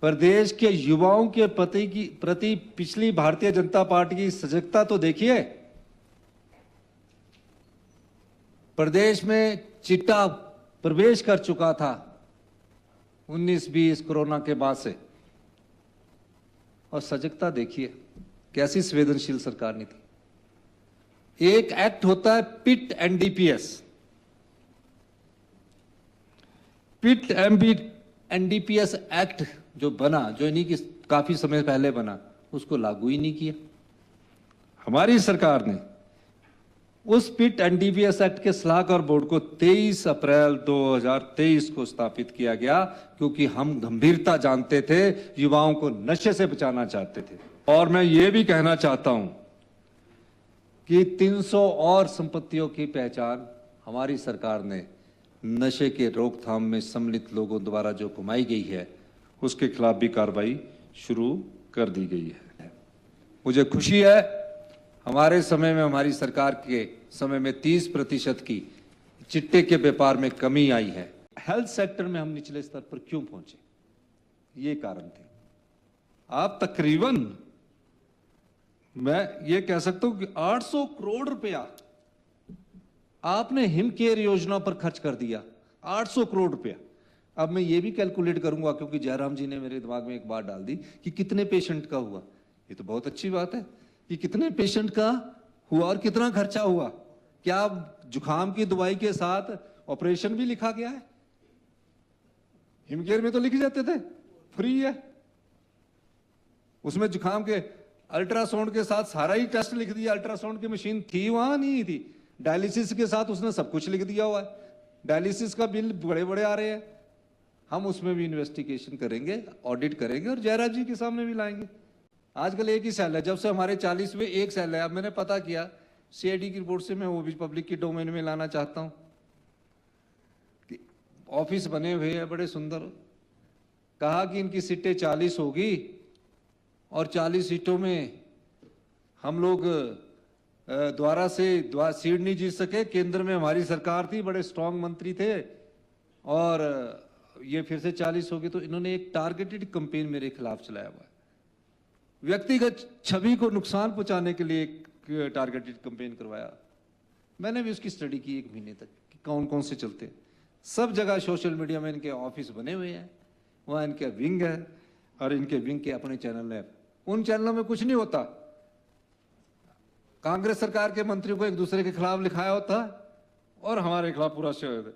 प्रदेश के युवाओं के प्रति पिछली भारतीय जनता पार्टी की सजगता तो देखिए। प्रदेश में चिट्टा प्रवेश कर चुका था 19-20 कोरोना के बाद से, और सजगता देखिए कैसी संवेदनशील सरकार नहीं थी। एक एक्ट होता है पिट एनडीपीएस। पिट एनडीपीएस एक्ट जो बना, जो इन्हीं की काफी समय पहले बना, उसको लागू ही नहीं किया। हमारी सरकार ने उस पिट एनडीपीएस एक्ट के सलाहकार बोर्ड को 23 अप्रैल 2023 को स्थापित किया गया, क्योंकि हम गंभीरता जानते थे, युवाओं को नशे से बचाना चाहते थे। और मैं ये भी कहना चाहता हूं कि 300 और संपत्तियों की पहचान हमारी सरकार ने नशे के रोकथाम में सम्मिलित लोगों द्वारा जो कमाई गई है, उसके खिलाफ भी कार्रवाई शुरू कर दी गई है। मुझे खुशी है हमारे समय में, हमारी सरकार के समय में 30% की चिट्टे के व्यापार में कमी आई है। हेल्थ सेक्टर में हम निचले स्तर पर क्यों पहुंचे, ये कारण थे। आप तकरीबन, मैं ये कह सकता हूं कि 800 करोड़ रुपया आपने हिम केयर योजना पर खर्च कर दिया। 800 करोड़ रुपया। अब मैं ये भी कैलकुलेट करूंगा, क्योंकि जयराम जी ने मेरे दिमाग में एक बात डाल दी कि कितने पेशेंट का हुआ। ये तो बहुत अच्छी बात है कि कितने पेशेंट का हुआ और कितना खर्चा हुआ। क्या जुकाम की दवाई के साथ ऑपरेशन भी लिखा गया है? हिमकेयर में तो लिख जाते थे फ्री है, उसमें जुकाम के अल्ट्रासाउंड के साथ सारा ही टेस्ट लिख दिया। अल्ट्रासाउंड की मशीन थी वहां, नहीं थी। डायलिसिस के साथ उसने सब कुछ लिख दिया हुआ है। डायलिसिस का बिल बड़े बड़े आ रहे हैं। हम उसमें भी इन्वेस्टिगेशन करेंगे, ऑडिट करेंगे और जयराज जी के सामने भी लाएंगे। आजकल एक ही सेल है, जब से हमारे 40 में एक सेल है। अब मैंने पता किया सीआईडी की रिपोर्ट से, मैं वो भी पब्लिक की डोमेन में लाना चाहता हूं कि ऑफिस बने हुए हैं बड़े सुंदर। कहा कि इनकी सीटें 40 होगी और 40 सीटों में हम लोग द्वारा से सीट नहीं जीत सके। केंद्र में हमारी सरकार थी, बड़े स्ट्रांग मंत्री थे, और ये फिर से 40 हो गए। तो इन्होंने एक टारगेटेड कैंपेन मेरे खिलाफ चलाया हुआ है। व्यक्तिगत छवि को नुकसान पहुंचाने के लिए एक टारगेटेड कैंपेन करवाया। मैंने भी उसकी स्टडी की 1 महीने तक कि कौन कौन से चलते हैं। सब जगह सोशल मीडिया में इनके ऑफिस बने हुए हैं, वहां इनके विंग है और इनके विंग के अपने चैनल है। उन चैनलों में कुछ नहीं होता। कांग्रेस सरकार के मंत्रियों को एक दूसरे के खिलाफ लिखाया होता और हमारे खिलाफ पूरा शेयर